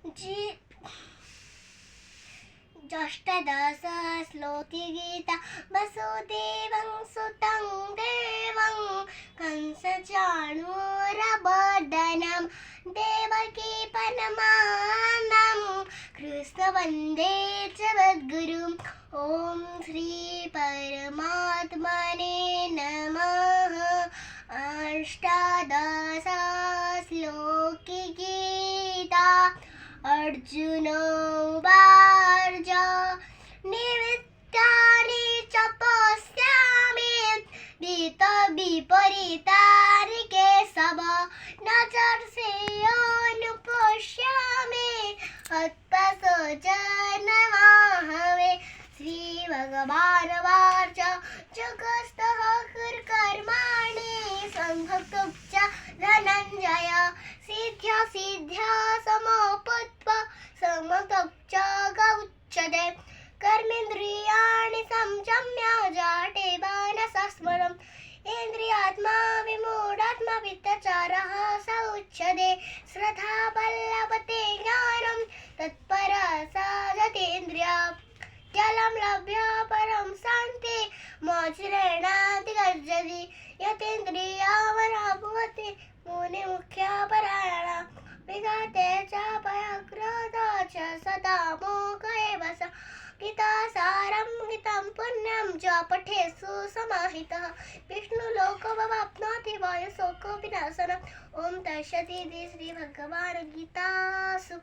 जी अष्टादश श्लोकी गीता वसुदेवं सुतं देवं कंसचाणूरमर्दनं देवकी परमानन्दं कृष्ण वन्दे जगद्गुरुं ॐ श्री परमात्मने नमः। अष्टादश श्लोकी गीता अर्जुन उवाच निमित्तानि च पश्यामि विपरीतानि केशव न चर्षयोनुपश्यामि हत्वसोचनमाहवे। श्रीभगवानुवाच जगतः कर्माणि संभक्तुं च धनञ्जय सिद्ध्या समोपत्व समतुश्च गौच्यते। कर्मेन्द्रियाणि संयम्य जाटे बाणसस्मरम् इन्द्रियात्मा विमूढात्मा वित्तचारः स उच्यते। श्रद्धा बलवते ज्ञानं तत्परः साधतेन्द्रिया जलं लभ्य परं शान्ति मोचरेणाधिगच्छति। यतेन्द्रियावरा भवति मुनिमुख्यपरायण विगते च भयक्रोध च सदा मोह एव स। गीतासारं गीतं पुण्यं च पठेत्सु समाहितः विष्णुलोकमवाप्नोति वायुशोकविनाशनम्। ॐ तत्सदिति श्रीभगवद्गीतासु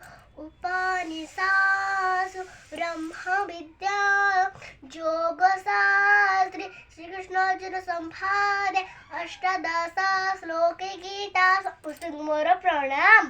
उपनिषत्सु ब्रह्मविद्यायां योगशास्त्रे श्रीकृष्णार्जुनसंवादे अष्टादश श्लोके गीता। पुस्तक मोर प्रणाम।